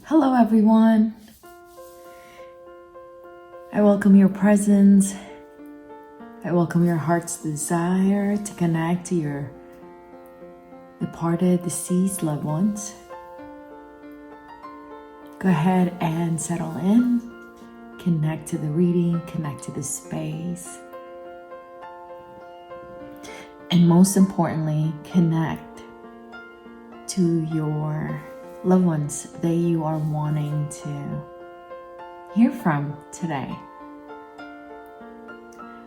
Hello everyone. I welcome your presence. I welcome your heart's desire to connect to your departed, deceased loved ones. Go ahead and settle in. Connect to the reading, connect to the space. And most importantly, connect to your loved ones that you are wanting to hear from today.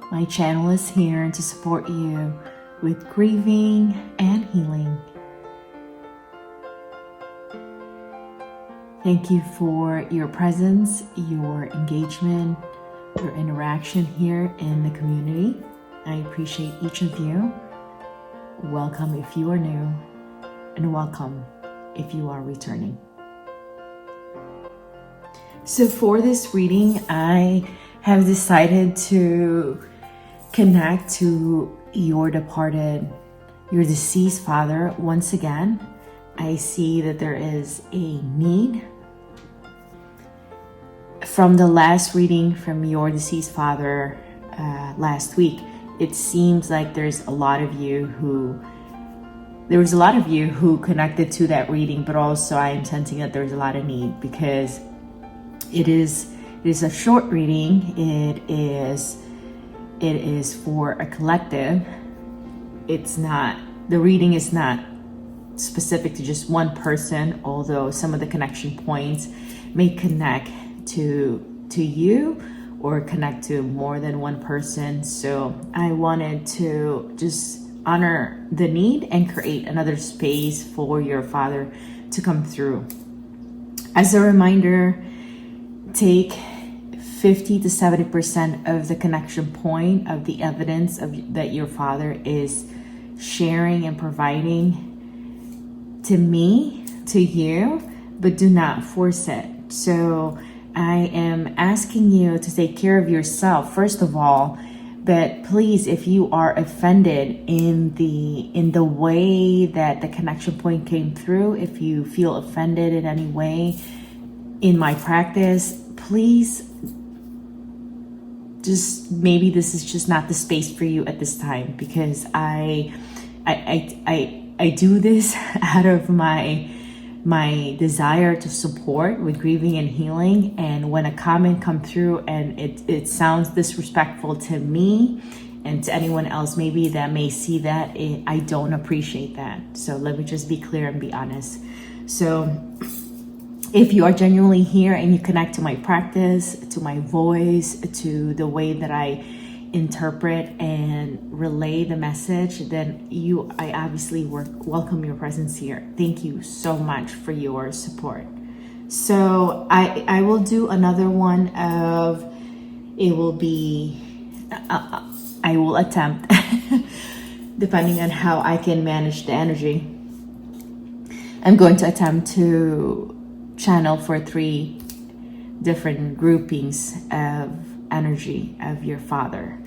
My channel is here to support you with grieving and healing. Thank you for your presence, your engagement, your interaction here in the community. I appreciate each of you. Welcome if you are new, and welcome if you are returning. So for this reading, I have decided to connect to your departed, your deceased father once again. I see that there is a need. From the last reading from your deceased father last week, it seems like there was a lot of you who connected to that reading, but also I am sensing that there's a lot of need because it is a short reading. It is for a collective. The reading is not specific to just one person, although some of the connection points may connect to you or connect to more than one person. So I wanted to just honor the need and create another space for your father to come through. As a reminder, take 50 to 70% of the connection point of the evidence that your father is sharing and providing to me, to you, but do not force it. So I am asking you to take care of yourself, first of all, but please, if you are offended in the way that the connection point came through, if you feel offended in any way in my practice, please just, maybe this is just not the space for you at this time, because I do this out of my desire to support with grieving and healing. And when a comment come through and it sounds disrespectful to me and to anyone else maybe that may see that, I don't appreciate that. So let me just be clear and be honest. So if you are genuinely here and you connect to my practice, to my voice, to the way that I interpret and relay the message, then I obviously welcome your presence here. Thank you so much for your support. So I will do another one of, it will be, I will attempt, depending on how I can manage the energy, I'm going to attempt to channel for 3 different groupings of energy of your father.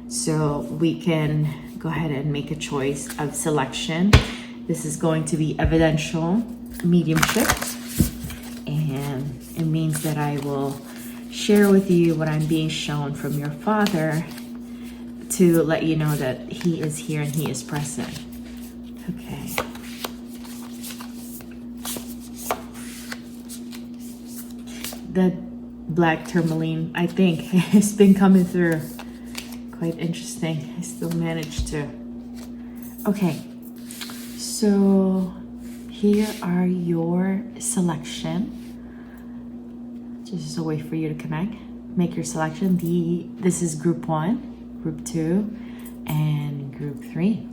So we can go ahead and make a choice of selection. This is going to be evidential mediumship, and it means that I will share with you what I'm being shown from your father to let you know that he is here and he is present. Okay. The black tourmaline, I think, has been coming through. Quite interesting. I still managed to. Okay, so here are your selection. Just a way for you to connect. Make your selection. This is group 1, group 2, and group 3.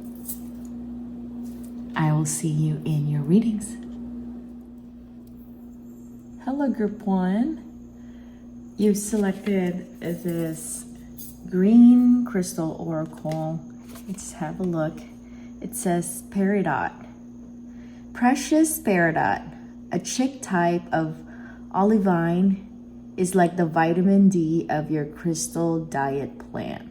I will see you in your readings. Hello, group 1. You've selected this green crystal oracle. Let's have a look. It says peridot. Precious peridot, a chick type of olivine, is like the vitamin D of your crystal diet plan.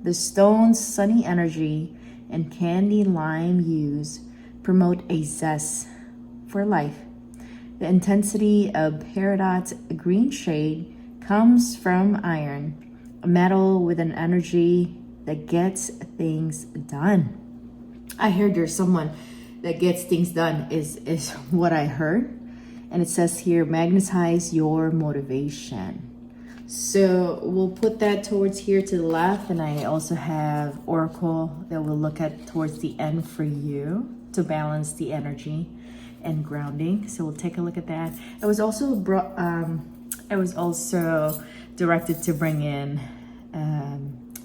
The stone's sunny energy and candy lime hues promote a zest for life. The intensity of Peridot's green shade comes from iron, a metal with an energy that gets things done. I heard there's someone that gets things done is what I heard. And it says here, magnetize your motivation. So we'll put that towards here to the left. And I also have Oracle that we'll look at towards the end for you to balance the energy and grounding. So we'll take a look at that. I was also directed to bring in,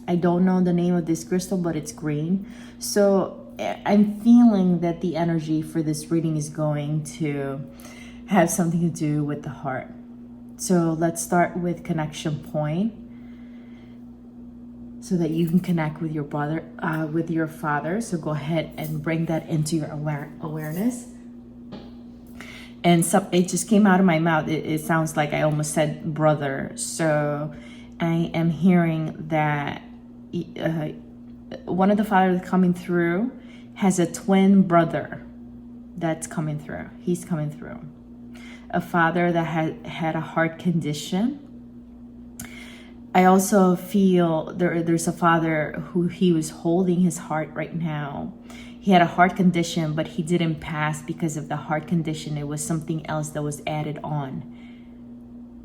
I don't know the name of this crystal, but it's green. So I'm feeling that the energy for this reading is going to have something to do with the heart. So let's start with connection point, so that you can connect with your brother, with your father. So go ahead and bring that into your awareness. And it just came out of my mouth. It sounds like I almost said brother. So I am hearing that one of the fathers coming through has a twin brother that's coming through. He's coming through. A father that had a heart condition. I also feel there's a father who he was holding his heart right now. He had a heart condition, but he didn't pass because of the heart condition. It was something else that was added on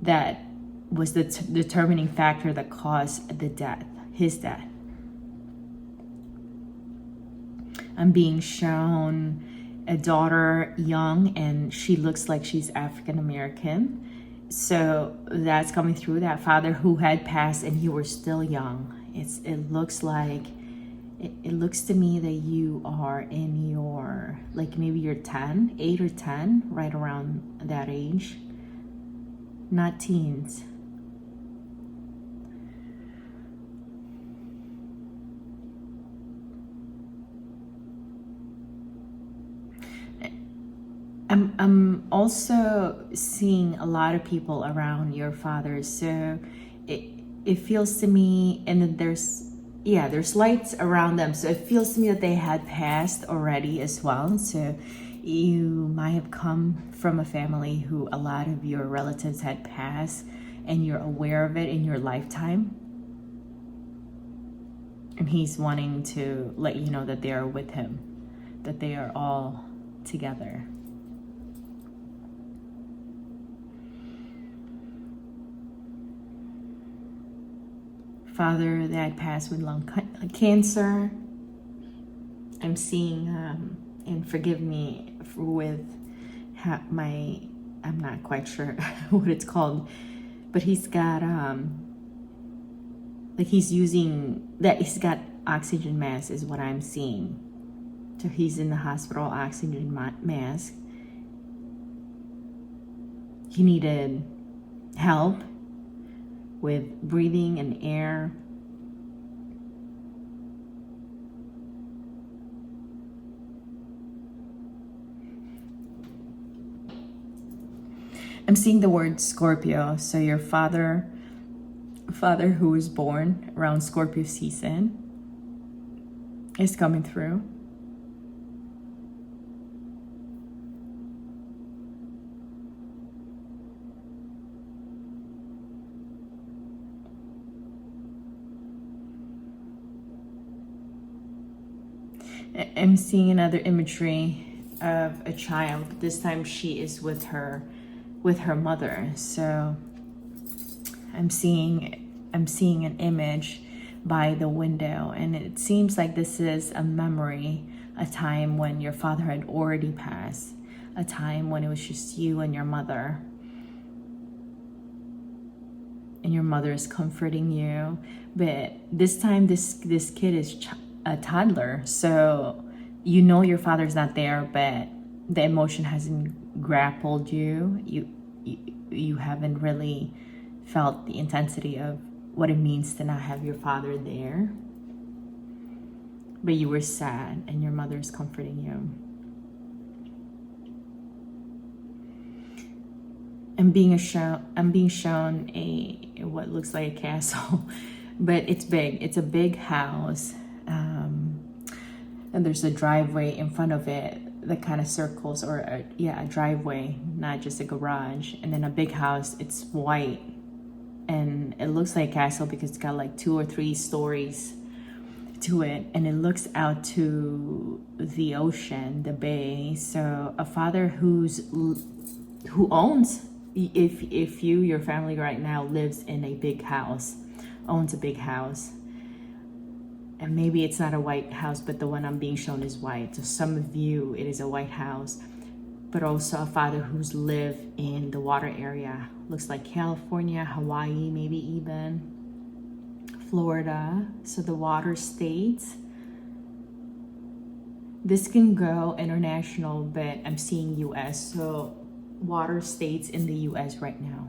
that was the determining factor that caused the death, his death. I'm being shown a daughter young, and she looks like she's African American. So that's coming through. That father who had passed and you were still young. It looks like, it looks to me that you are in your, like maybe you're 10, 8 or 10, right around that age. Not teens. I'm also seeing a lot of people around your father. So it feels to me, and then there's lights around them. So it feels to me that they had passed already as well. So you might have come from a family who a lot of your relatives had passed, and you're aware of it in your lifetime. And he's wanting to let you know that they are with him, that they are all together. Father that passed with lung cancer. I'm seeing, and forgive me with I'm not quite sure what it's called, but he's got, like he's got oxygen mask is what I'm seeing. So he's in the hospital, oxygen mask. He needed help with breathing and air. I'm seeing the word Scorpio. So your father who was born around Scorpio season is coming through. I'm seeing another imagery of a child, but this time she is with her mother. So I'm seeing an image by the window, and it seems like this is a memory, a time when your father had already passed, a time when it was just you and your mother, and your mother is comforting you. But this time this kid is a toddler, so you know your father's not there, but the emotion hasn't grappled you. You haven't really felt the intensity of what it means to not have your father there, but you were sad and your mother's comforting you. I'm being shown a what looks like a castle, but it's big. It's a big house, and there's a driveway in front of it. the kind of circles, or a driveway, not just a garage. And then a big house, it's white, and it looks like a castle because it's got like 2 or 3 stories to it, and it looks out to the ocean, the bay. So a father who owns, if your family right now lives in a big house, owns a big house, and maybe it's not a white house, but the one I'm being shown is white. So some of you, it is a white house, but also a father who's lived in the water area. Looks like California, Hawaii, maybe even Florida. So the water states. This can go international, but I'm seeing US. So water states in the US right now.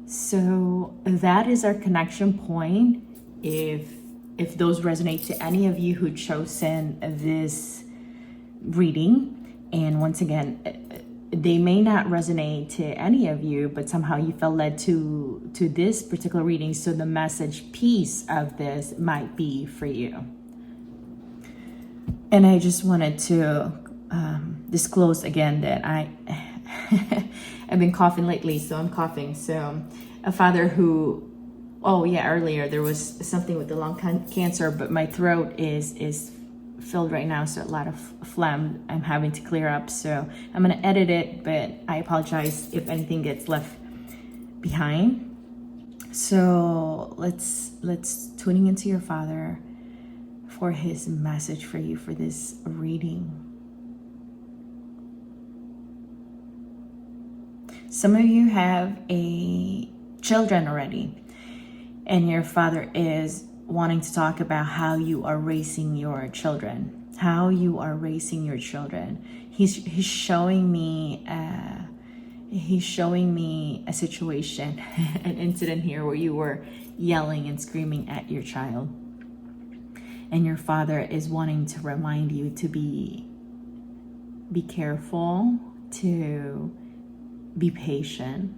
So that is our connection point. If those resonate to any of you who chosen this reading, and once again, they may not resonate to any of you, but somehow you felt led to this particular reading, so the message piece of this might be for you. And I just wanted to disclose again that I've been coughing lately, so I'm coughing. So a father who, earlier there was something with the lung cancer, but my throat is filled right now, so a lot of phlegm I'm having to clear up. So I'm gonna edit it, but I apologize if anything gets left behind. So let's tuning into your father for his message for you for this reading. Some of you have children already, and your father is wanting to talk about how you are raising your children. He's showing me a situation, an incident here where you were yelling and screaming at your child, and your father is wanting to remind you to be careful, to be patient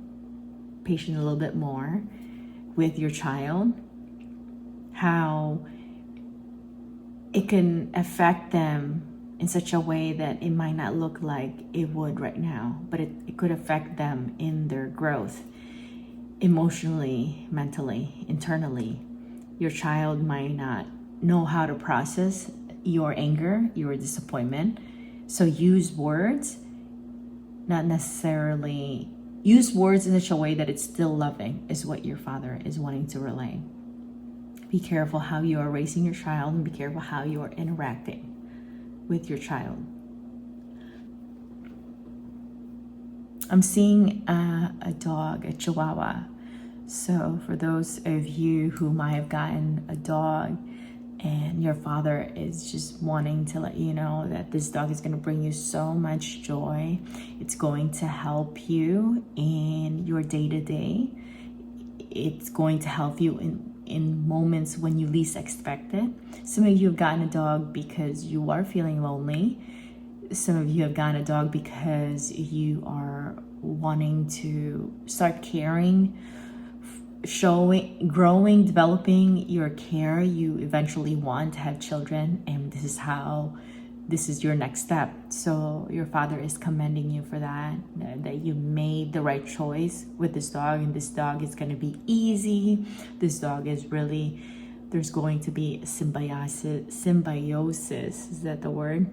a little bit more with your child. How it can affect them in such a way that it might not look like it would right now, but it could affect them in their growth, emotionally, mentally, internally. Your child might not know how to process your anger, your disappointment. So use words, not necessarily use words in such a way that it's still loving, is what your father is wanting to relay. Be careful how you are raising your child, and be careful how you are interacting with your child. I'm seeing a dog, a Chihuahua. So for those of you who might have gotten a dog, and your father is just wanting to let you know that this dog is going to bring you so much joy. It's going to help you in your day-to-day. It's going to help you in moments when you least expect it. Some of you have gotten a dog because you are feeling lonely. Some of you have gotten a dog because you are wanting to start caring, growing, developing your care. You eventually want to have children, and this is your next step. So your father is commending you for that you made the right choice with this dog, and this dog is going to be easy. This dog is really, there's going to be symbiosis, is that the word?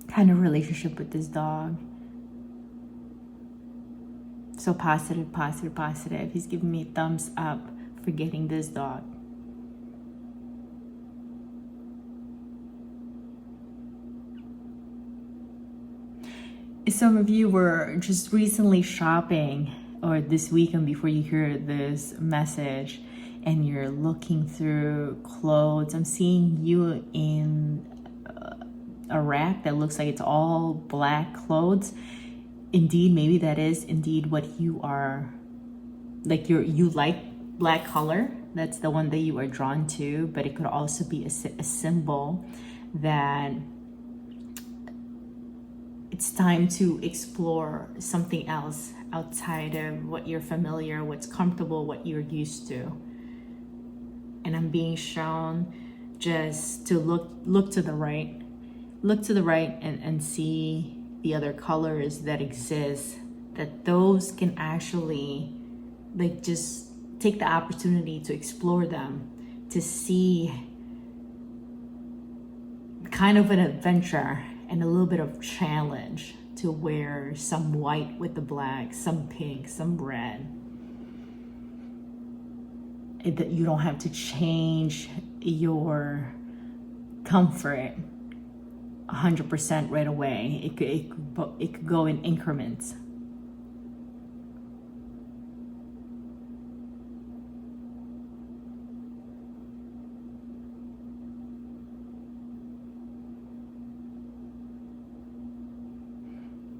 Kind of relationship with this dog. So positive. He's giving me a thumbs up for getting this dog. Some of you were just recently shopping, or this weekend before you hear this message, and you're looking through clothes. I'm seeing you in a rack that looks like it's all black clothes. Indeed, maybe that is indeed what you are, like you like black color. That's the one that you are drawn to, but it could also be a symbol that it's time to explore something else outside of what you're familiar, what's comfortable, what you're used to. And I'm being shown just to look to the right. Look to the right and see the other colors that exist, that those can actually like just take the opportunity to explore them, to see kind of an adventure and a little bit of challenge, to wear some white with the black, some pink, some red. That you don't have to change your comfort 100% right away. It could go in increments.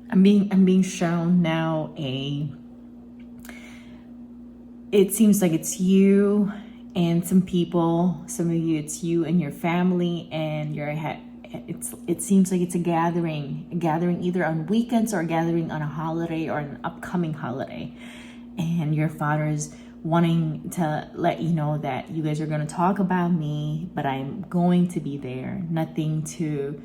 I'm being shown now it seems like it's you and some people. Some of you, it's you and your family, and it seems like it's a gathering either on weekends or a gathering on a holiday or an upcoming holiday. And your father is wanting to let you know that you guys are going to talk about me, but I'm going to be there. Nothing to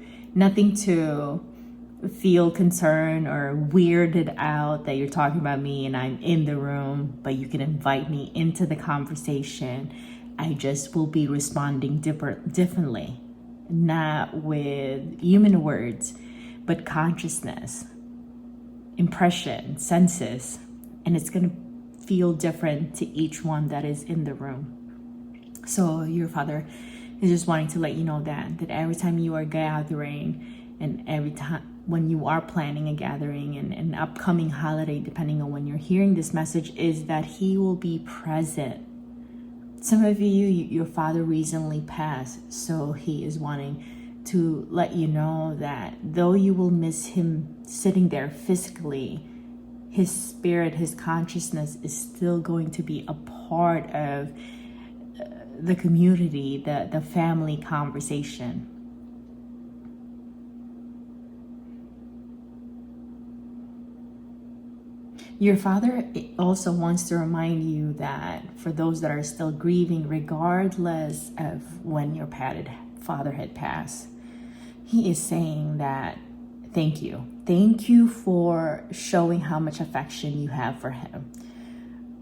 feel concerned or weirded out that you're talking about me and I'm in the room, but you can invite me into the conversation. I just will be responding differently, not with human words, but consciousness, impression, senses, and it's going to feel different to each one that is in the room. So your father is just wanting to let you know that every time you are gathering, and every time when you are planning a gathering and an upcoming holiday, depending on when you're hearing this message, is that he will be present. Some of you, your father recently passed, so he is wanting to let you know that though you will miss him sitting there physically, his spirit, his consciousness is still going to be a part of the community, the family conversation. Your father also wants to remind you that for those that are still grieving, regardless of when your father had passed, he is saying that thank you. Thank you for showing how much affection you have for him.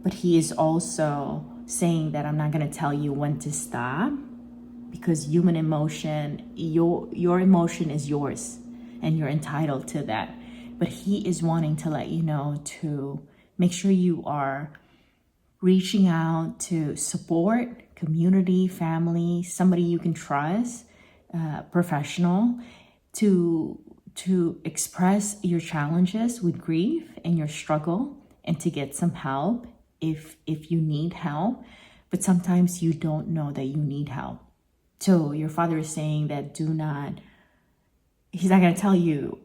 But he is also saying that I'm not going to tell you when to stop, because human emotion, your emotion is yours and you're entitled to that. But he is wanting to let you know to make sure you are reaching out to support, community, family, somebody you can trust, professional, to express your challenges with grief and your struggle, and to get some help if you need help. But sometimes you don't know that you need help. So your father is saying that he's not going to tell you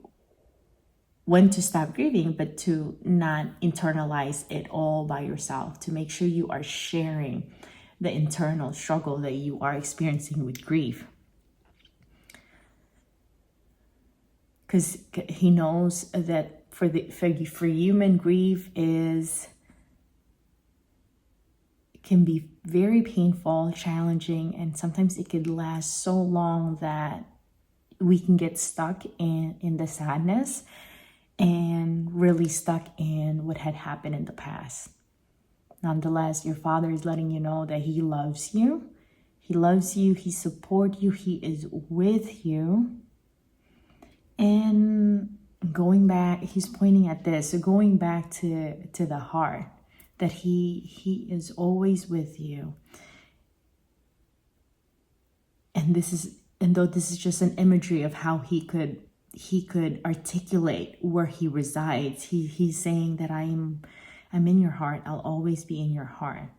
when to stop grieving, but to not internalize it all by yourself, to make sure you are sharing the internal struggle that you are experiencing with grief. Because he knows that for human, grief can be very painful, challenging, and sometimes it could last so long that we can get stuck in the sadness and really stuck in what had happened in the past. Nonetheless, your father is letting you know that he loves you. He loves you. He supports you. He is with you. And going back, he's pointing at this. So going back to the heart, that he is always with you. And though this is just an imagery of how he could articulate where he resides, he's saying that I'm in your heart. I'll always be in your heart,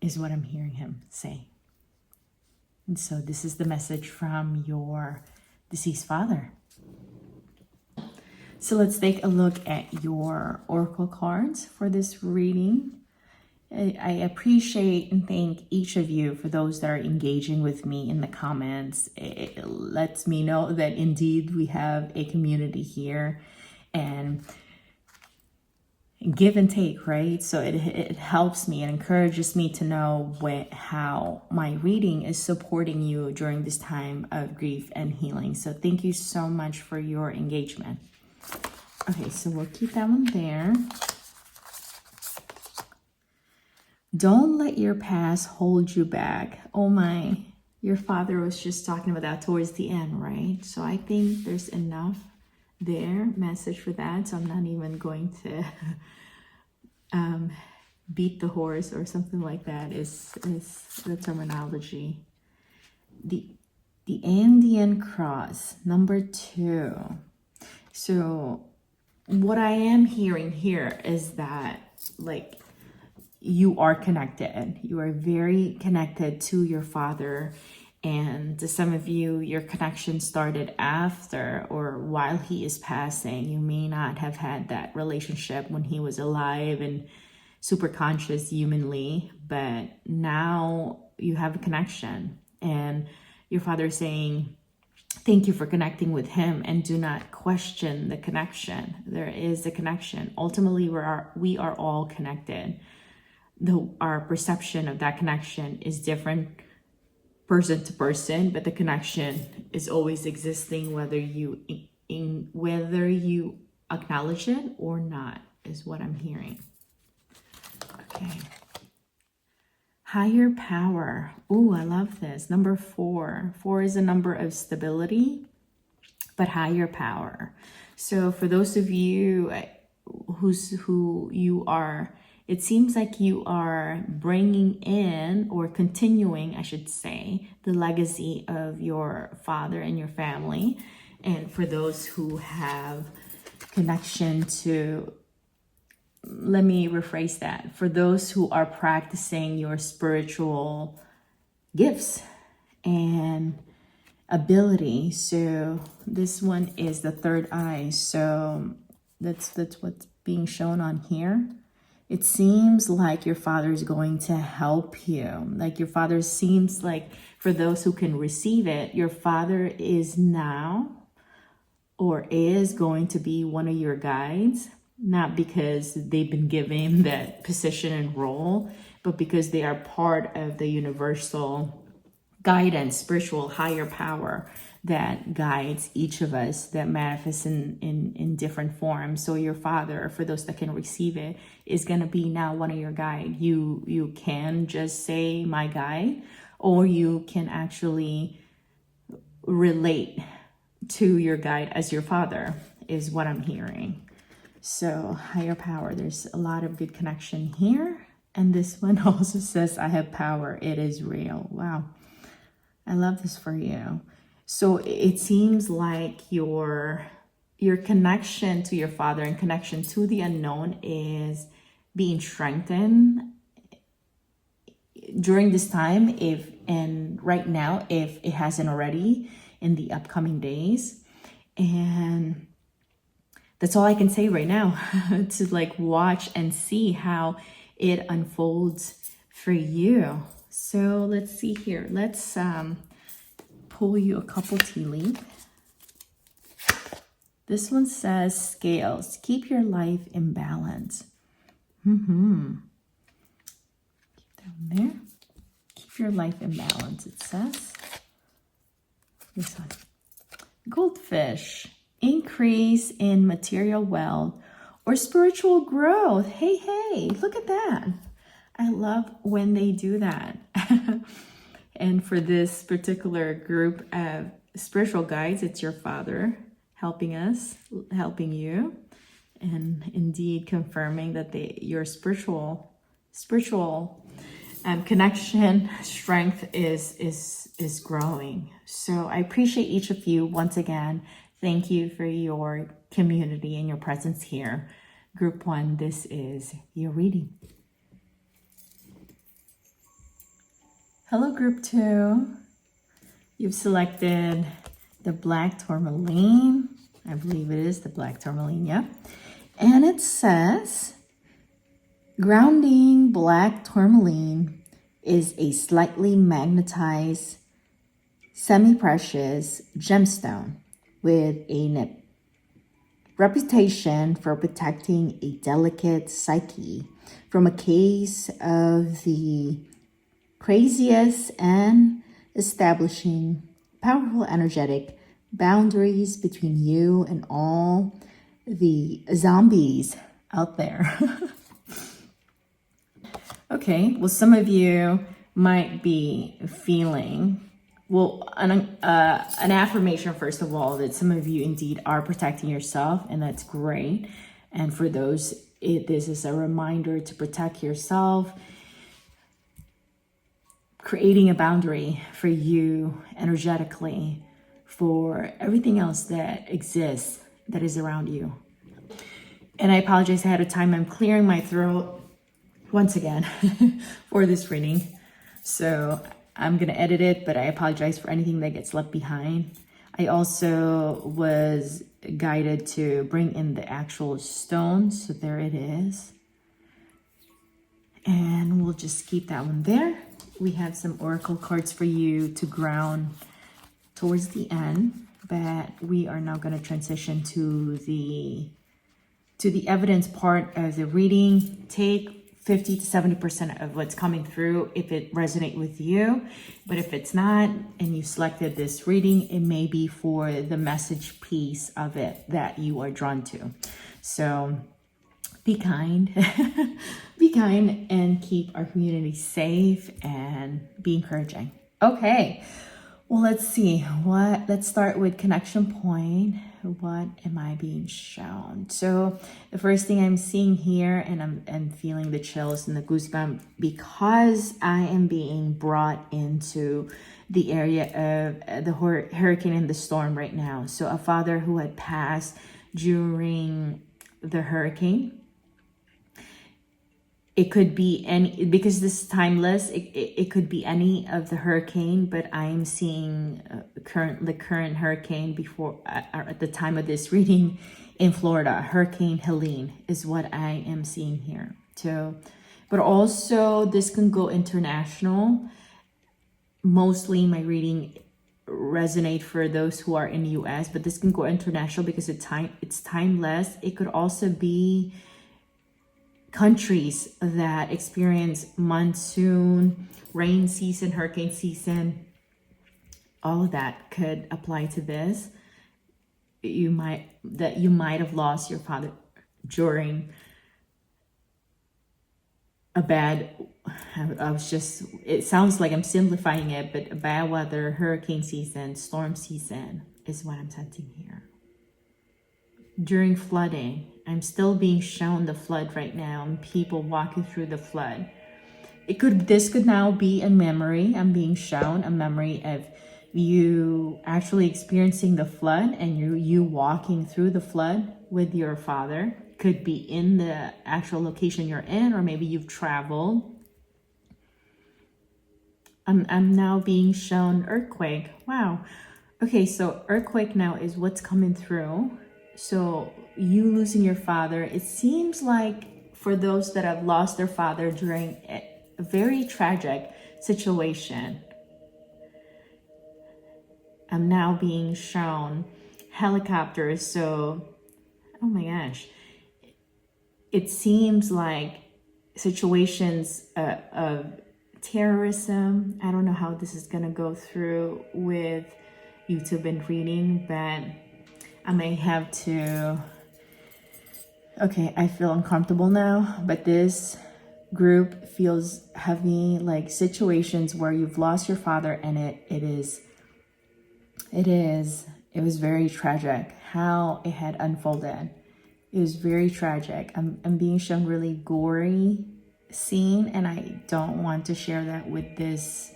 is what I'm hearing him say. And so this is the message from your deceased father. So let's take a look at your oracle cards for this reading. I appreciate and thank each of you for those that are engaging with me in the comments. It lets me know that indeed we have a community here. And give and take, right? So it helps me and encourages me to know how my reading is supporting you during this time of grief and healing. So thank you so much for your engagement. Okay, so we'll keep that one there. Don't let your past hold you back. Oh my, your father was just talking about that towards the end, right? So I think there's enough there, message for that. So I'm not even going to beat the horse or something like that is the terminology. The Andean cross, number 2. So what I am hearing here is that, like, you are connected. You are very connected to your father. And to some of you, your connection started after or while he is passing. You may not have had that relationship when he was alive and super conscious humanly, but now you have a connection. And your father is saying, thank you for connecting with him, and do not question the connection. There is a connection. Ultimately, we are all connected. Though our perception of that connection is different person to person, but the connection is always existing, whether you acknowledge it or not, is what I'm hearing. Okay. Higher power. Oh, I love this. Number 4. 4 is a number of stability, but higher power. So for those of you who you are, it seems like you are bringing in, or continuing, I should say, the legacy of your father and your family. And for those who have connection to, let me rephrase that, for those who are practicing your spiritual gifts and ability. So this one is the third eye. So that's what's being shown on here. It seems like your father is going to help you. Like your father seems like, for those who can receive it, your father is now or is going to be one of your guides, not because they've been given that position and role, but because they are part of the universal guidance, spiritual higher power that guides each of us, that manifests in different forms. So your father, for those that can receive it, is going to be now one of your guide. You can just say my guide, or you can actually relate to your guide as your father, is what I'm hearing. So higher power, there's a lot of good connection here. And this one also says, I have power. It is real. Wow. I love this for you. So it seems like your connection to your father and connection to the unknown is being strengthened during this time, and right now, if it hasn't already, in the upcoming days. And that's all I can say right now, to like watch and see how it unfolds for you. So let's see here. Let's pull you a couple tea leaves. This one says, scales, keep your life in balance. Keep that one there. Keep your life in balance, it says. This one. Goldfish, increase in material wealth or spiritual growth. Hey, look at that. I love when they do that. And for this particular group of spiritual guides, it's your father helping us, helping you, and indeed confirming that your spiritual connection strength is growing. So I appreciate each of you once again. Thank you for your community and your presence here. Group 1, this is your reading. Hello, Group 2. You've selected the black tourmaline. I believe it is the black tourmaline, yeah. And it says, grounding black tourmaline is a slightly magnetized, semi-precious gemstone with a nib. reputation for protecting a delicate psyche from a case of the craziest and establishing powerful energetic boundaries between you and all the zombies out there. Okay, well, some of you might be feeling, well, an affirmation, first of all, that some of you indeed are protecting yourself, and that's great. And for those, this is a reminder to protect yourself, creating a boundary for you energetically for everything else that exists that is around you. And I apologize ahead of time. I'm clearing my throat once again for this reading. So I'm going to edit it, but I apologize for anything that gets left behind. I also was guided to bring in the actual stones. So there it is. And we'll just keep that one there. We have some oracle cards for you to ground towards the end, but we are now going to transition to the evidence part of the reading. Take 50 to 70% of what's coming through if it resonates with you. But if it's not, and you selected this reading, it may be for the message piece of it that you are drawn to. So be kind, be kind, and keep our community safe and be encouraging. Okay, well, let's see. Let's start with connection point. What am I being shown? So the first thing I'm seeing here, and I'm feeling the chills and the goosebumps because I am being brought into the area of the hurricane and the storm right now. So a father who had passed during the hurricane. It could be any, because this is timeless, it could be any of the hurricane, but I am seeing the current hurricane before, at the time of this reading in Florida. Hurricane Helene is what I am seeing here. So, but also this can go international. Mostly my reading resonate for those who are in the US, but this can go international because it's timeless. It could also be countries that experience monsoon, rain season, hurricane season. All of that could apply to this. You might have lost your father during a bad, it sounds like I'm simplifying it, but a bad weather, hurricane season, storm season is what I'm sensing here. During flooding, I'm still being shown the flood right now and people walking through the flood. This could now be a memory. I'm being shown a memory of you actually experiencing the flood and you walking through the flood with your father. Could be in the actual location you're in, or maybe you've traveled. I'm now being shown earthquake. Wow. Okay, so earthquake now is what's coming through. So you losing your father, it seems like for those that have lost their father during a very tragic situation, I'm now being shown helicopters. So, oh my gosh, it seems like situations of terrorism. I don't know how this is going to go through with YouTube and reading, but I may have to, okay, I feel uncomfortable now, but this group feels heavy, like situations where you've lost your father, and it was very tragic how it had unfolded. It was very tragic. I'm being shown really gory scene, and I don't want to share that with this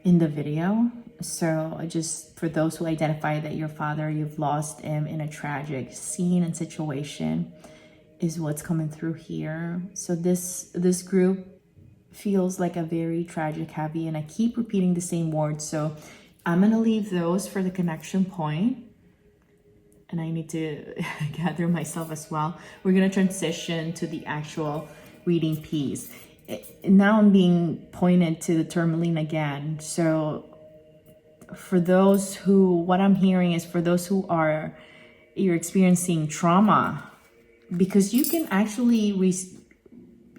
in the video. So just for those who identify that your father, you've lost him in a tragic scene and situation, is what's coming through here. So this group feels like a very tragic, heavy, and I keep repeating the same words. So I'm going to leave those for the connection point. And I need to gather myself as well. We're going to transition to the actual reading piece. Now I'm being pointed to the tourmaline again. So for those who, what I'm hearing is for those who are you're experiencing trauma, because you can actually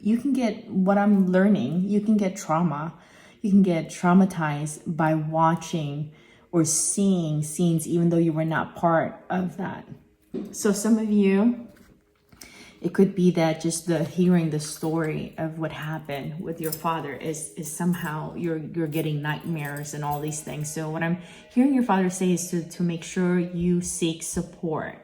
you can get, what I'm learning, you can get trauma. You can get traumatized by watching or seeing scenes even though you were not part of that. So some of you, it could be that just hearing the story of what happened with your father is somehow you're getting nightmares and all these things. So what I'm hearing your father say is to make sure you seek support.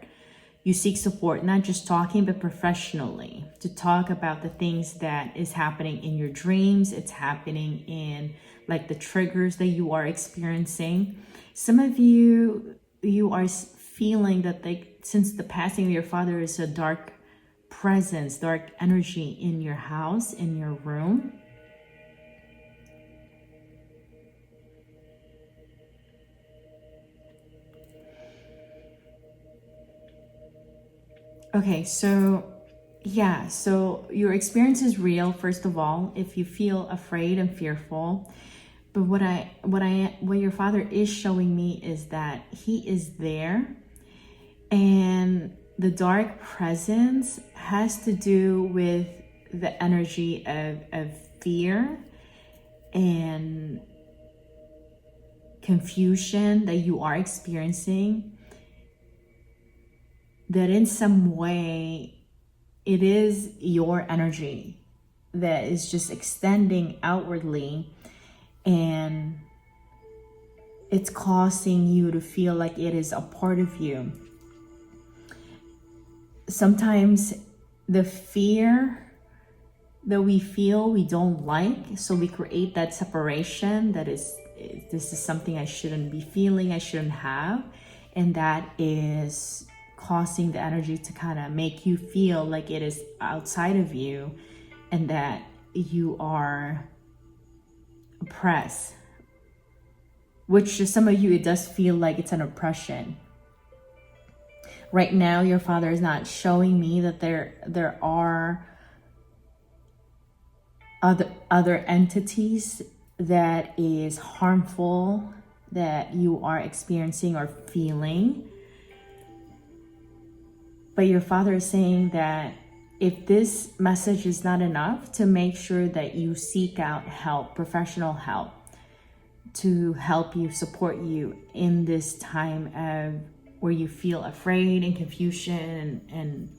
You seek support, not just talking, but professionally, to talk about the things that is happening in your dreams. It's happening in like the triggers that you are experiencing. Some of you are feeling that since the passing of your father is a dark presence, dark energy in your house, in your room. Okay, so yeah, so your experience is real, first of all, if you feel afraid and fearful. But what your father is showing me is that he is there, and the dark presence has to do with the energy of fear and confusion that you are experiencing, that in some way it is your energy that is just extending outwardly, and it's causing you to feel like it is a part of you. Sometimes the fear that we feel we don't like, so we create that separation, that is, this is something I shouldn't be feeling, I shouldn't have, and that is causing the energy to kind of make you feel like it is outside of you and that you are oppressed, which to some of you, it does feel like it's an oppression. Right now, your father is not showing me that there are other entities that is harmful that you are experiencing or feeling. But your father is saying that if this message is not enough, to make sure that you seek out help, professional help, to help you, support you in this time of where you feel afraid and confusion and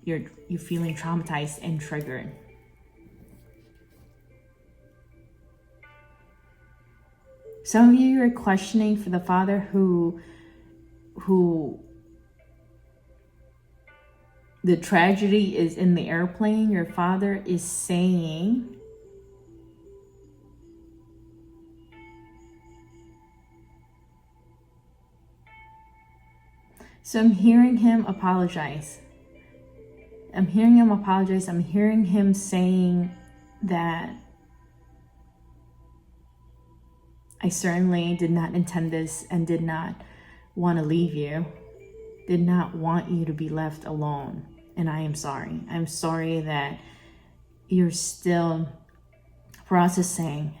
you're feeling traumatized and triggered. Some of you are questioning for the father who the tragedy is in the airplane. Your father is saying so I'm hearing him apologize. I'm hearing him apologize. I'm hearing him saying that I certainly did not intend this and did not want to leave you, did not want you to be left alone. And I am sorry. I'm sorry that you're still processing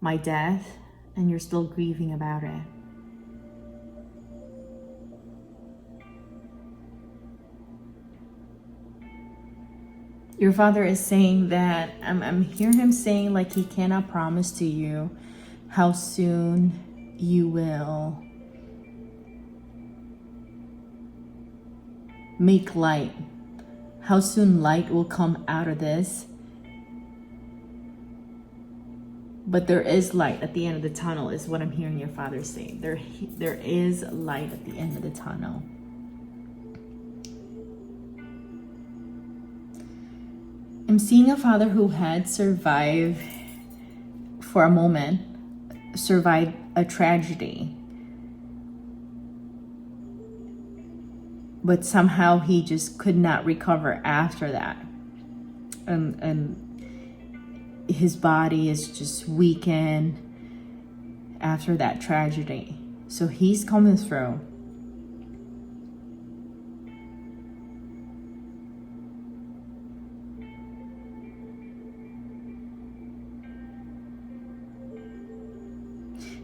my death and you're still grieving about it. Your father is saying that, I'm hearing him saying like he cannot promise to you how soon you will make light, how soon light will come out of this. But there is light at the end of the tunnel is what I'm hearing your father say. There is light at the end of the tunnel. I'm seeing a father who had survived, for a moment, survived a tragedy. But somehow he just could not recover after that. And his body is just weakened after that tragedy. So he's coming through.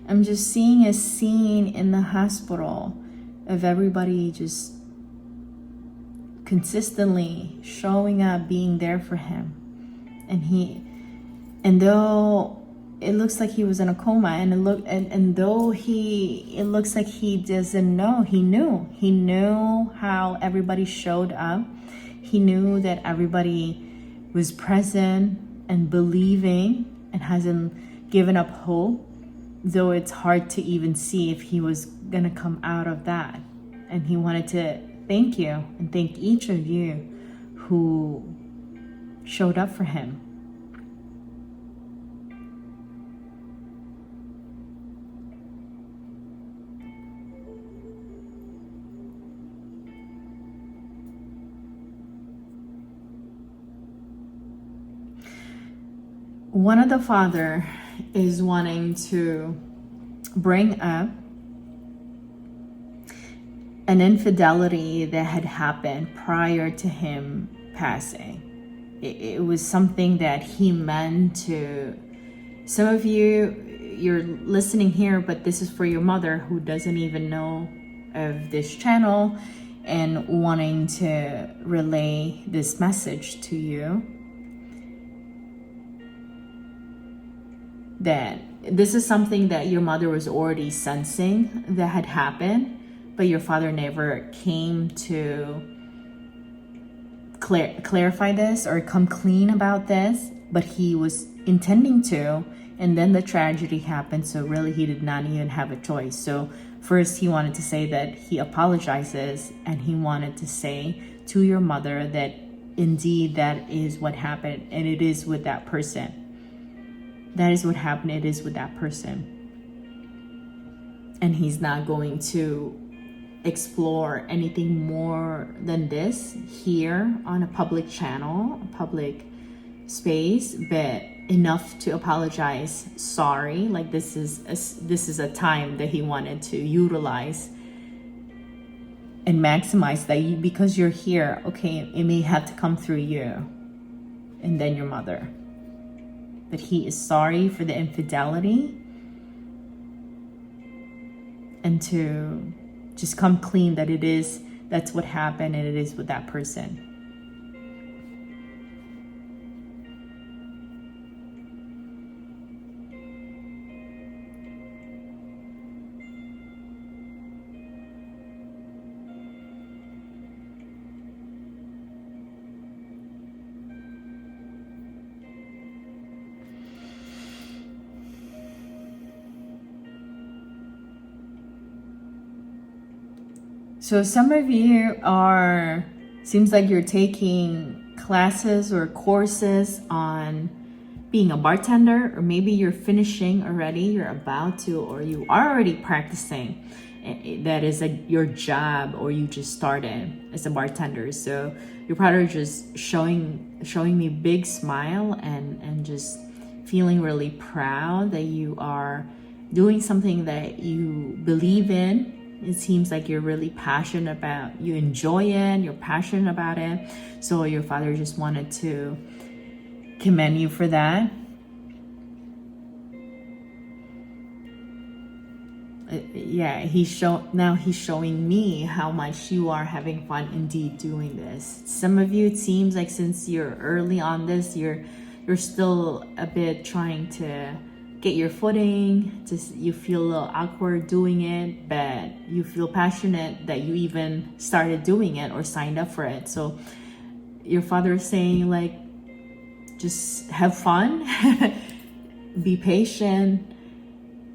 I'm just seeing a scene in the hospital of everybody just consistently showing up, being there for him. And though it looks like he was in a coma, and though it looks like he doesn't know, he knew how everybody showed up. He knew that everybody was present and believing and hasn't given up hope, though it's hard to even see if he was gonna come out of that. And he wanted to thank you and thank each of you who showed up for him. One of the father is wanting to bring up an infidelity that had happened prior to him passing. It was something that he meant to. Some of you're listening here, but this is for your mother who doesn't even know of this channel and wanting to relay this message to you. That this is something that your mother was already sensing that had happened, but your father never came to clarify this or come clean about this, but he was intending to, and then the tragedy happened, so really he did not even have a choice. So first he wanted to say that he apologizes, and he wanted to say to your mother that indeed that is what happened, and it is with that person. That is what happened. It is with that person. And he's not going to explore anything more than this here on a public channel, a public space, but enough to apologize. Sorry, like this is a time that he wanted to utilize and maximize that because you're here. Okay, it may have to come through you and then your mother. That he is sorry for the infidelity and to just come clean that that's what happened and it is with that person. So some of you seems like you're taking classes or courses on being a bartender, or maybe you're finishing already, you're about to, or you are already practicing. That is your job, or you just started as a bartender. So you're probably just showing me big smile and just feeling really proud that you are doing something that you believe in. It seems like you're really passionate about, you enjoy it, you're passionate about it. So your father just wanted to commend you for that. Yeah, he's showing me how much you are having fun indeed doing this. Some of you, it seems like since you're early on this, you're still a bit trying to get your footing, you feel a little awkward doing it, but you feel passionate that you even started doing it or signed up for it. So your father is saying, like, just have fun, be patient.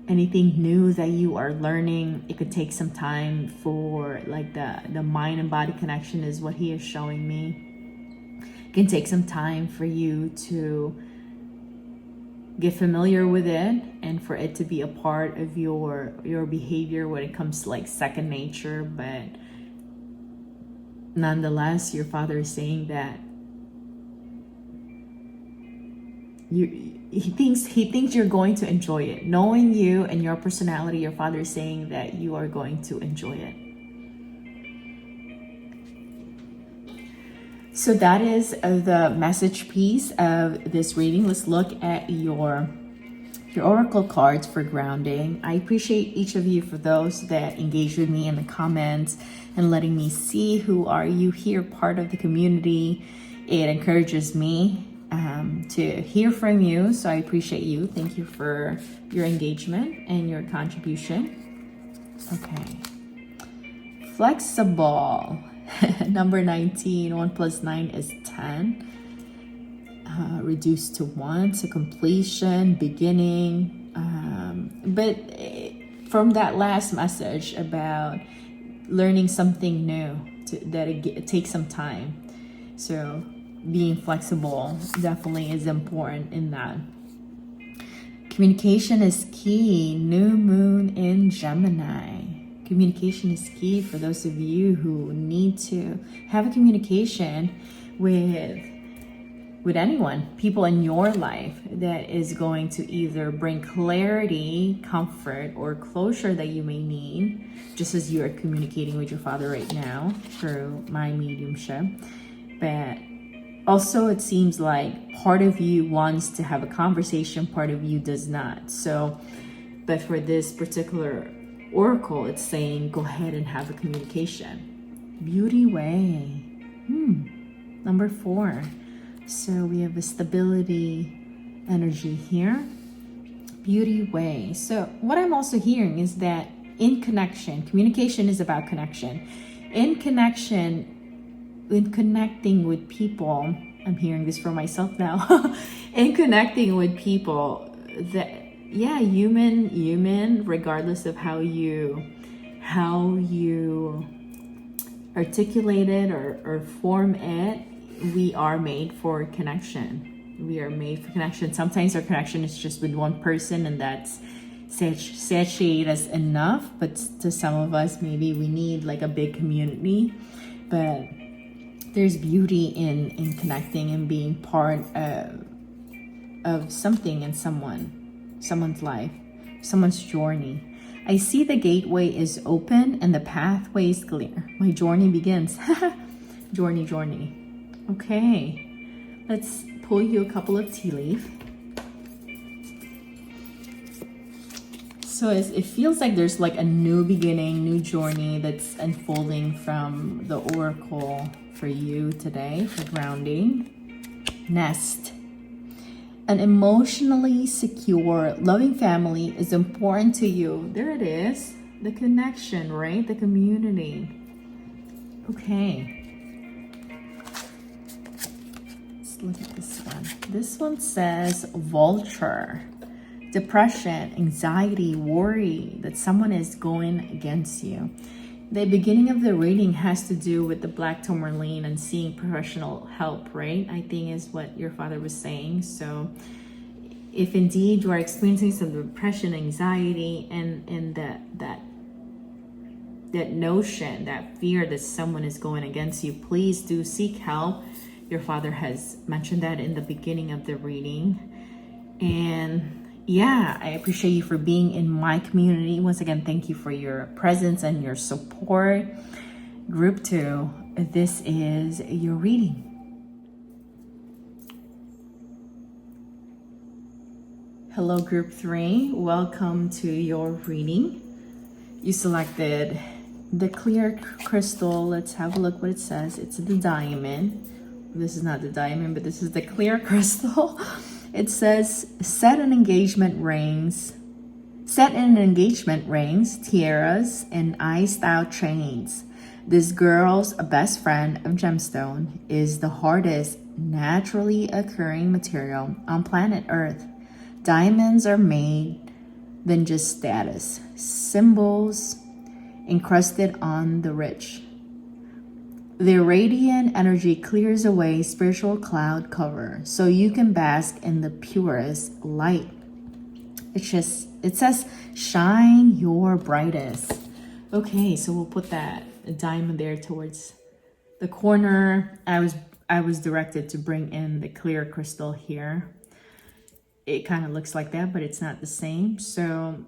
Anything new that you are learning, it could take some time for, like, the mind and body connection is what he is showing me. It can take some time for you to get familiar with it and for it to be a part of your behavior when it comes to, like, second nature. But nonetheless, your father is saying that he thinks you're going to enjoy it. Knowing you and your personality, your father is saying that you are going to enjoy it. So that is the message piece of this reading. Let's look at your your oracle cards for grounding. I appreciate each of you for those that engage with me in the comments and letting me see who are you here, part of the community. It encourages me to hear from you, so I appreciate you. Thank you for your engagement and your contribution. Okay, flexible. Number 19, 1 plus 9 is 10. Reduced to 1, to completion, beginning. But from that last message about learning something new, that it takes some time. So being flexible definitely is important in that. Communication is key. New moon in Gemini. Communication is key for those of you who need to have a communication with anyone, people in your life that is going to either bring clarity, comfort, or closure that you may need, just as you are communicating with your father right now through my mediumship. But also it seems like part of you wants to have a conversation, part of you does not. So, but for this particular oracle, it's saying go ahead and have a communication. Beauty way. Number 4. So we have a stability energy here. Beauty way. So what I'm also hearing is that in connection, communication is about connection. In connection, in connecting with people, I'm hearing this for myself now. In connecting with people, that human, regardless of how you articulate it or form it, we are made for connection. We are made for connection. Sometimes our connection is just with one person, and that's satiated us enough. But to some of us, maybe we need like a big community. But there's beauty in connecting and being part of something in someone's life, someone's journey. I see the gateway is open and the pathway is clear. My journey begins. Journey. Okay, let's pull you a couple of tea leaves. So it feels like there's like a new beginning, new journey that's unfolding from the oracle for you today for grounding. Nest. An emotionally secure, loving family is important to you. There it is. The connection, right? The community. Okay. Look at this one. This one says vulture. Depression, anxiety, worry that someone is going against you. The beginning of the reading has to do with the black tourmaline and seeking professional help, right? I think is what your father was saying. So if indeed you are experiencing some depression, anxiety, and that notion, that fear that someone is going against you, please do seek help. Your father has mentioned that in the beginning of the reading. And yeah, I appreciate you for being in my community. Once again, thank you for your presence and your support. Group 2, this is your reading. Hello, Group 3. Welcome to your reading. You selected the clear crystal. Let's have a look what it says. It's the diamond. This is not the diamond, but this is the clear crystal. It says, set in engagement rings, tiaras, and eye-style chains. This girl's best friend of gemstone is the hardest naturally occurring material on planet Earth. Diamonds are made than just status, symbols encrusted on the rich. Their radiant energy clears away spiritual cloud cover so you can bask in the purest light. It says, shine your brightest. Okay, so we'll put that diamond there towards the corner. I was directed to bring in the clear crystal here. It kind of looks like that, but it's not the same. So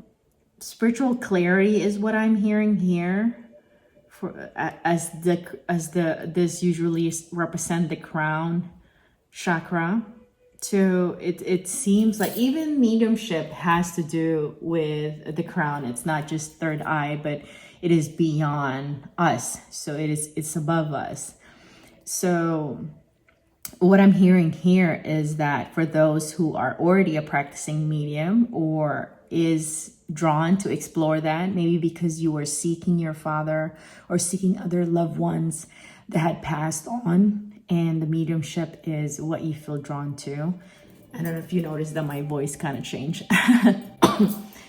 spiritual clarity is what I'm hearing here. This usually represent the crown chakra. So it seems like even mediumship has to do with the crown. It's not just third eye, but it is beyond us. So it's above us. So what I'm hearing here is that for those who are already a practicing medium or is drawn to explore that, maybe because you were seeking your father or seeking other loved ones that had passed on, and the mediumship is what you feel drawn to. I don't know if you noticed that my voice kind of changed.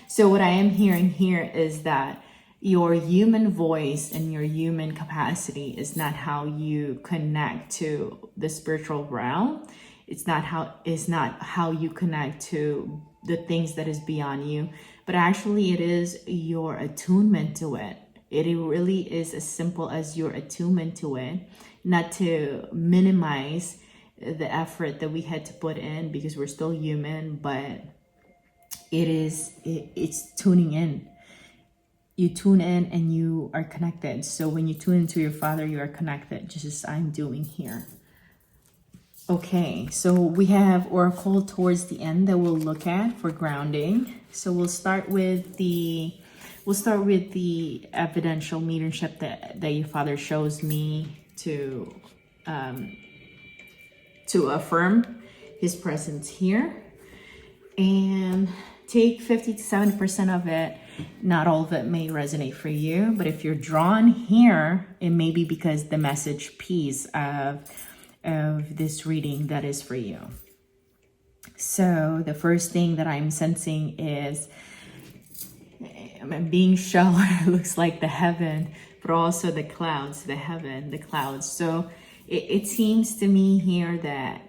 So what I am hearing here is that your human voice and your human capacity is not how you connect to the spiritual realm. It's not how you connect to the things that is beyond you, but actually it is your attunement to it. It really is as simple as your attunement to it, not to minimize the effort that we had to put in because we're still human, but it's tuning in. You tune in and you are connected. So when you tune into your father, you are connected, just as I'm doing here. Okay, so we have oracle towards the end that we'll look at for grounding. So we'll start with the evidential mediumship that your father shows me to affirm his presence here, and take 50 to 70% of it. Not all of it may resonate for you, but if you're drawn here, it may be because the message piece of this reading that is for you. So the first thing that I'm sensing is I'm being shown it looks like the heaven, but also the clouds, the heaven, the clouds. So it seems to me here that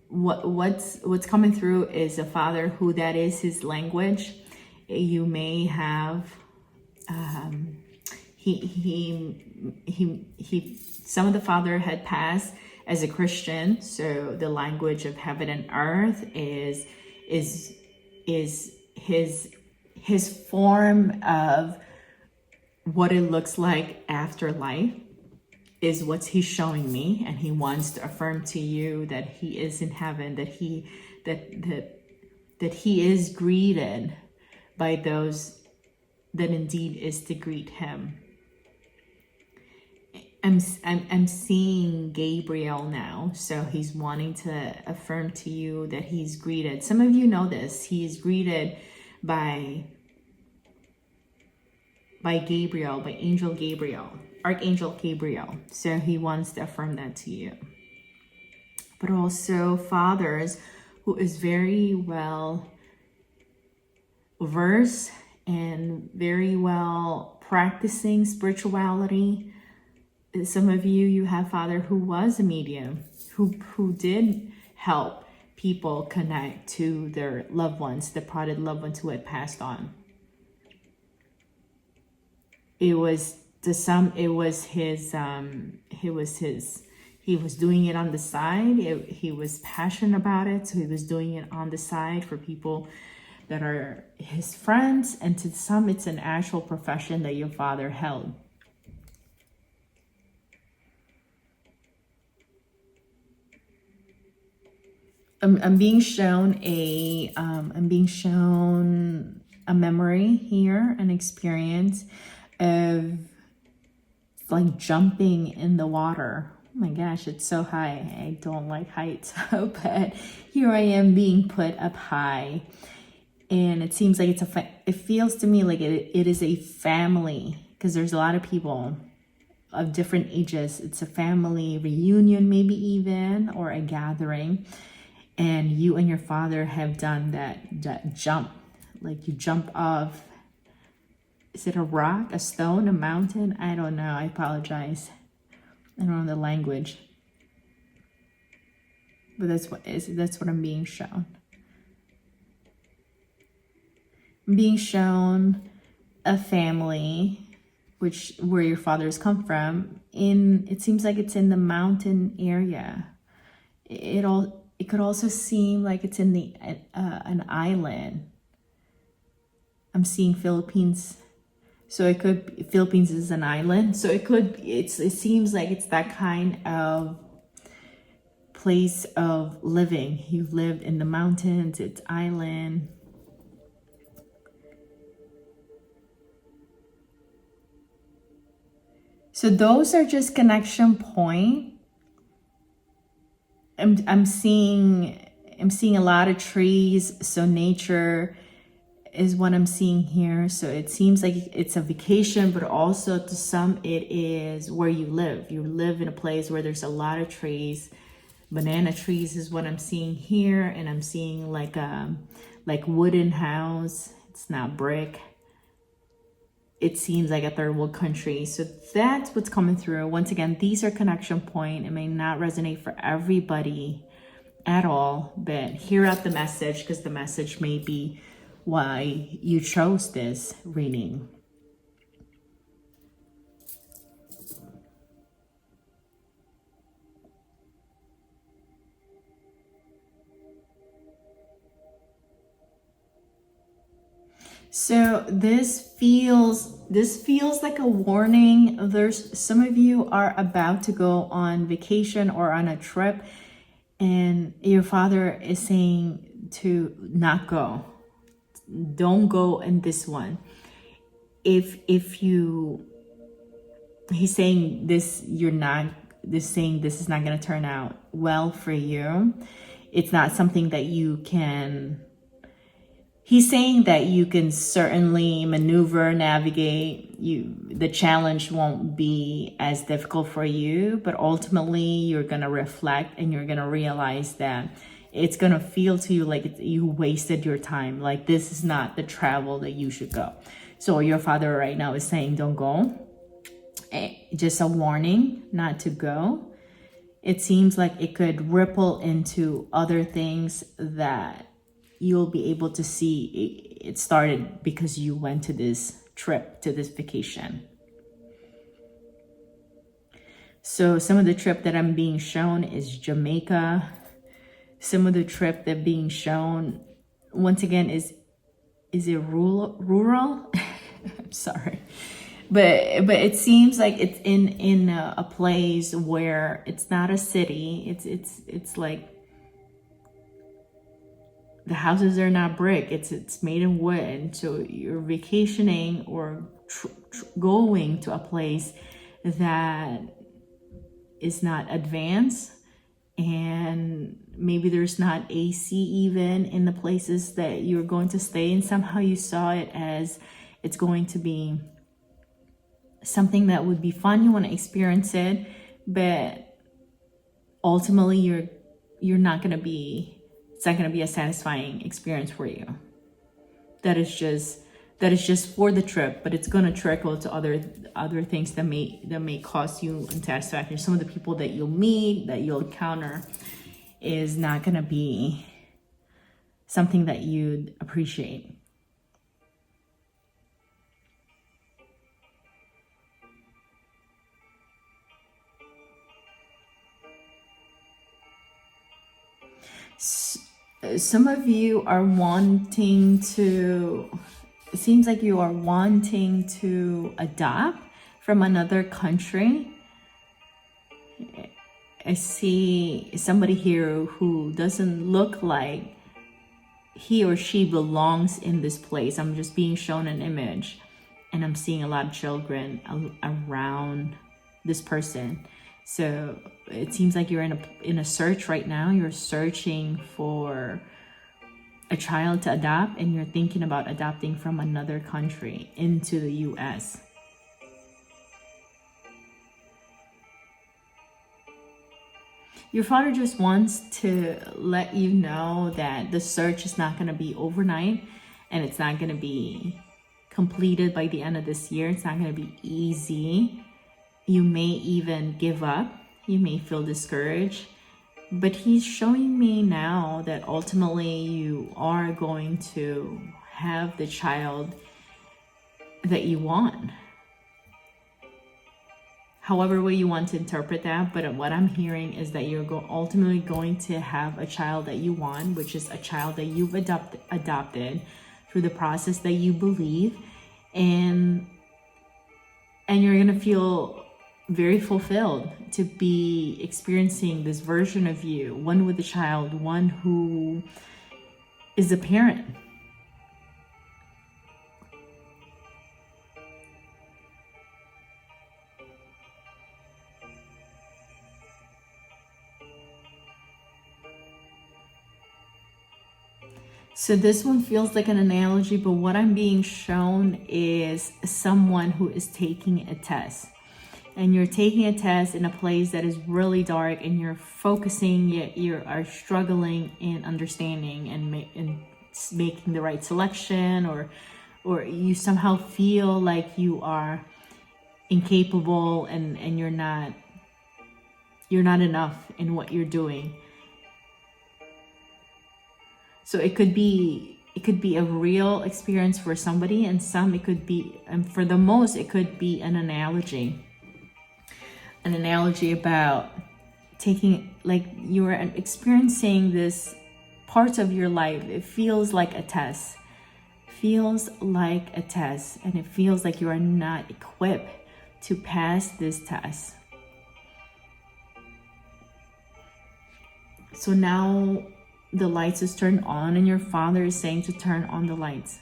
what's coming through is a father who that is his language. You may have some of the father had passed as a Christian, so the language of heaven and earth is his form of what it looks like after life is what he's showing me, and he wants to affirm to you that he is in heaven, that he is greeted by those that indeed is to greet him. I'm seeing Gabriel now, so he's wanting to affirm to you that he's greeted. Some of you know this. He is greeted by Gabriel, by Angel Gabriel, Archangel Gabriel. So he wants to affirm that to you. But also fathers who is very well versed and very well practicing spirituality. Some of you have father who was a medium, who did help people connect to their loved ones, departed loved ones who had passed on. He was doing it on the side. He was passionate about it, so he was doing it on the side for people that are his friends, and to some it's an actual profession that your father held. I'm being shown a memory here, an experience of like jumping in the water. Oh my gosh, it's so high. I don't like heights, but here I am being put up high, and it seems like it feels to me like it is a family, because there's a lot of people of different ages. It's a family reunion, maybe even, or a gathering. And you and your father have done that jump, like you jump off. Is it a rock, a stone, a mountain? I don't know. I apologize. I don't know the language. But that's what I'm being shown. I'm being shown a family, where your father's come from. It seems like it's in the mountain area. It could also seem like it's in an island. I'm seeing Philippines. So Philippines is an island. So it seems like it's that kind of place of living. You've lived in the mountains, it's island. So those are just connection point. I'm seeing a lot of trees. So nature is what I'm seeing here. So it seems like it's a vacation, but also to some it is where you live. You live in a place where there's a lot of trees. Banana trees is what I'm seeing here, and I'm seeing like wooden house. It's not brick. It seems like a third world country. So that's what's coming through. Once again, these are connection point. It may not resonate for everybody at all, but hear out the message, because the message may be why you chose this reading. So this feels like a warning. There's some of you are about to go on vacation or on a trip, and your father is saying to not go. Don't go in this one. He's saying this, saying this is not going to turn out well for you. It's not something that you can. He's saying that you can certainly maneuver, navigate. The challenge won't be as difficult for you, but ultimately you're going to reflect and you're going to realize that it's going to feel to you like you wasted your time. Like this is not the travel that you should go. So your father right now is saying don't go. Just a warning not to go. It seems like it could ripple into other things that you'll be able to see. It started because you went to this trip, to this vacation. So some of the trip that I'm being shown is Jamaica. Some of the trip that being shown, once again, is it rural? I'm sorry. But it seems like it's in a place where it's not a city. It's like the houses are not brick. It's made in wood. So you're vacationing or going to a place that is not advanced, and maybe there's not AC even in the places that you're going to stay. And somehow you saw it as it's going to be something that would be fun. You want to experience it, but ultimately you're not going to be. It's not going to be a satisfying experience for you. That is just for the trip, but it's going to trickle to other things that may cause you unsatisfaction. Some of the people that you'll meet, that you'll encounter, is not going to be something that you'd appreciate. Some of you are wanting to, it seems like you are wanting to adopt from another country. I see somebody here who doesn't look like he or she belongs in this place. I'm just being shown an image, and I'm seeing a lot of children around this person. So it seems like you're in a search right now. You're searching for a child to adopt, and you're thinking about adopting from another country into the US. Your father just wants to let you know that the search is not going to be overnight, and it's not going to be completed by the end of this year. It's not going to be easy. You may even give up. You may feel discouraged. But he's showing me now that ultimately you are going to have the child that you want. However way you want to interpret that, but what I'm hearing is that you're ultimately going to have a child that you want, which is a child that you've adopted through the process that you believe, and you're gonna feel very fulfilled to be experiencing this version of you, one with a child, one who is a parent. So this one feels like an analogy, but what I'm being shown is someone who is taking a test. And you're taking a test in a place that is really dark, and you're focusing, yet you are struggling in understanding and making the right selection, or you somehow feel like you are incapable and you're not enough in what you're doing. So it could be a real experience for somebody, and some it could be, and for the most, it could be an analogy about taking, like, you're experiencing this part of your life. It feels like a test, and it feels like you are not equipped to pass this test. So now the lights is turned on, and your Father is saying to turn on the lights.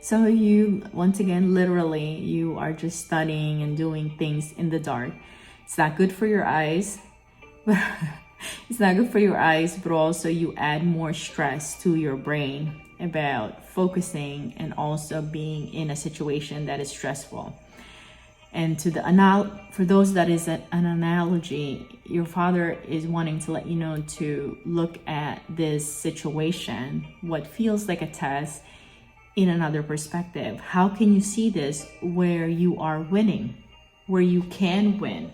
Some of you, once again, literally, you are just studying and doing things in the dark. It's not good for your eyes. But also you add more stress to your brain about focusing and also being in a situation that is stressful. And for those that is an analogy, your Father is wanting to let you know to look at this situation, what feels like a test, in another perspective. How can you see this where you are winning, where you can win?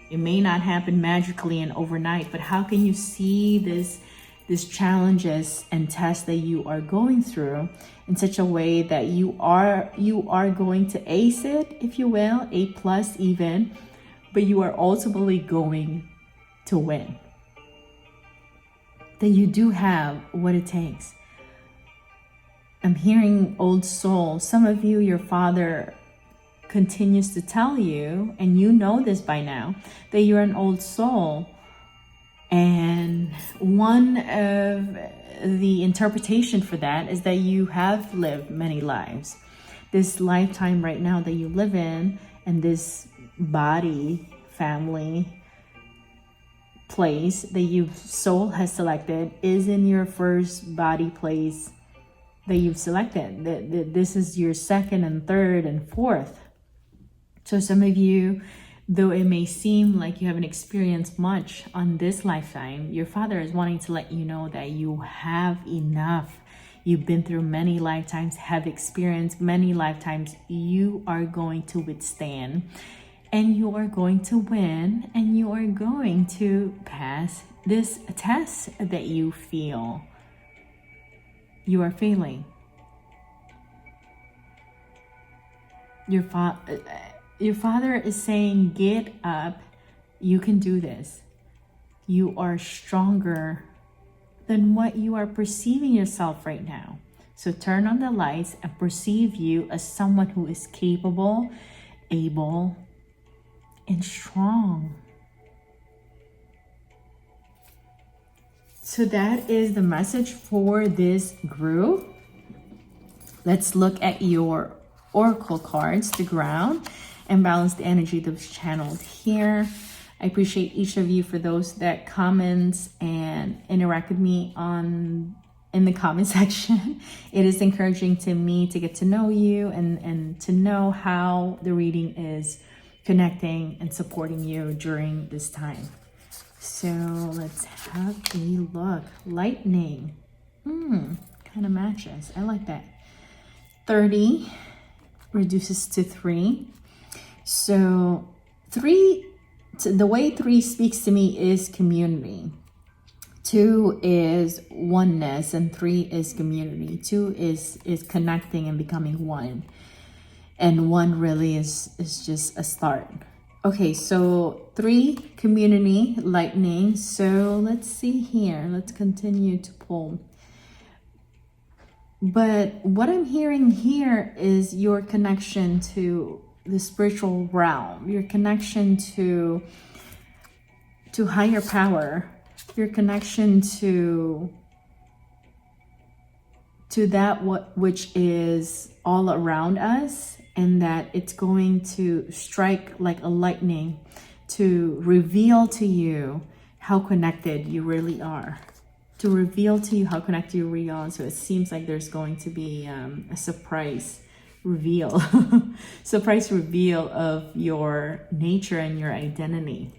It may not happen magically and overnight, but how can you see these challenges and tests that you are going through in such a way that you are going to ace it, if you will, A+ even, but you are ultimately going to win. That you do have what it takes. I'm hearing old soul. Some of you, your Father continues to tell you, and you know this by now, that you're an old soul. And one of the interpretation for that is that you have lived many lives. This lifetime right now that you live in, and this body, family, place that your soul has selected, is in your first body place that you've selected. This is your second and third and fourth. So some of you, though it may seem like you haven't experienced much on this lifetime, your Father is wanting to let you know that you have enough. You've been through many lifetimes, have experienced many lifetimes. You are going to withstand, and you are going to win, and you are going to pass this test that you feel you are failing. Your Father is saying, get up. You can do this. You are stronger than what you are perceiving yourself right now. So turn on the lights and perceive you as someone who is capable, able, and strong. So that is the message for this group. Let's look at your oracle cards to ground and balance the energy that was channeled here. I appreciate each of you for those that comment and interact with me in the comment section. It is encouraging to me to get to know you and to know how the reading is connecting and supporting you during this time. So let's have a look. Lightning. Kind of matches. I like that. 30 reduces to 3. So 3, the way 3 speaks to me is community. 2 is oneness, and 3 is community. 2 is connecting and becoming one. And 1 really is just a start. Okay, so 3, community, lightning. So let's see here. Let's continue to pull. But what I'm hearing here is your connection to the spiritual realm, your connection to higher power, your connection to that which is all around us, and that it's going to strike like a lightning to reveal to you how connected you really are. To reveal to you how connected you really are. So it seems like there's going to be a surprise reveal. Surprise reveal of your nature and your identity.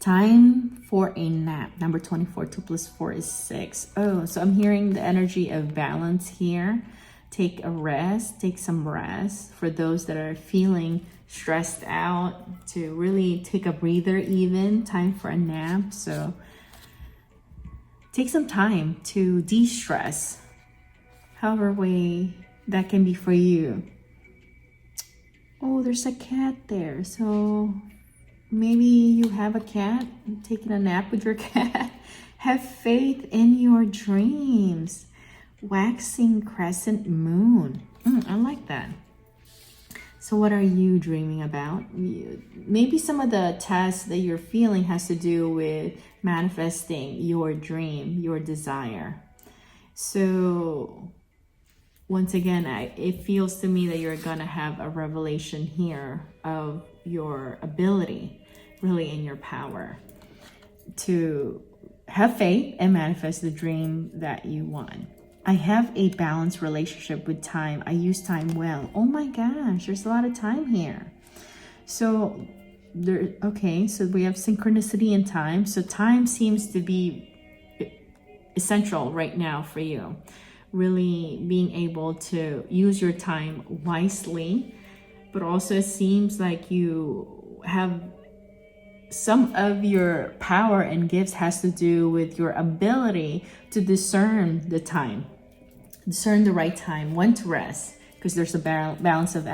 Time for a nap. Number 24, 2 plus 4 is 6. Oh, so I'm hearing the energy of balance here. Take a rest, take some rest. For those that are feeling stressed out, to really take a breather even. Time for a nap. So take some time to de-stress. However way that can be for you. Oh, there's a cat there. So maybe you have a cat, taking a nap with your cat. Have faith in your dreams. Waxing crescent moon. I like that. So what are you dreaming about? Maybe some of the tests that you're feeling has to do with manifesting your dream, your desire. So once again, it feels to me that you're going to have a revelation here of your ability, really in your power, to have faith and manifest the dream that you want. I have a balanced relationship with time. I use time well. Oh my gosh, there's a lot of time here. So so we have synchronicity in time. So time seems to be essential right now for you. Really being able to use your time wisely, but also it seems like you have some of your power and gifts has to do with your ability to discern the time, discern the right time, when to rest, because there's a balance of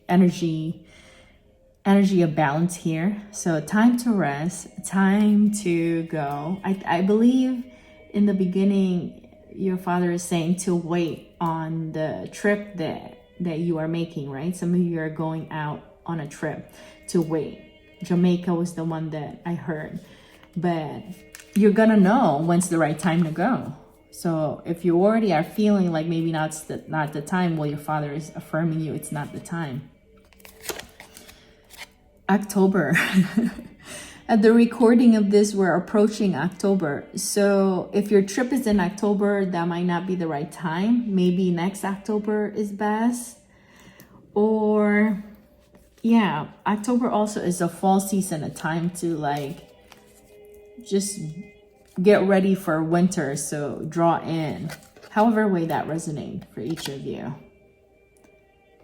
energy of balance here. So time to rest, time to go. I believe in the beginning, your father is saying to wait on the trip that you are making, right? Some of you are going out on a trip to wait. Jamaica was the one that I heard, but you're gonna know when's the right time to go. So if you already are feeling like maybe not the time, well, your father is affirming you it's not the time. October. At the recording of this, we're approaching October. So if your trip is in October, that might not be the right time. Maybe next October is best. Or yeah, October also is a fall season, a time to like just get ready for winter. So draw in, however way that resonates for each of you.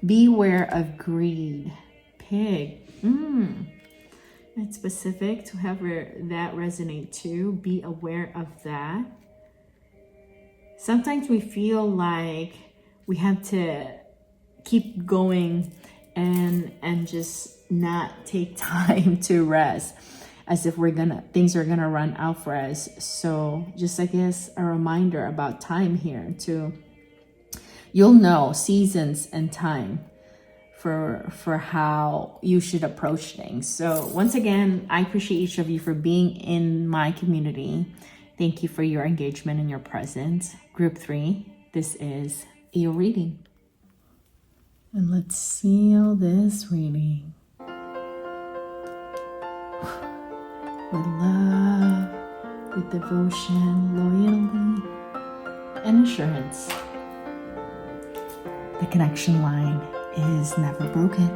Beware of greed. Pig. It's specific to however that resonate too. Be aware of that. Sometimes we feel like we have to keep going and just not take time to rest, as if things are gonna run out for us. So just, I guess, a reminder about time here too. You'll know seasons and time for how you should approach things. So once again, I appreciate each of you for being in my community. Thank you for your engagement and your presence. Group 3, this is your reading. And let's seal this reading with love, with devotion, loyalty, and assurance. The connection line is never broken.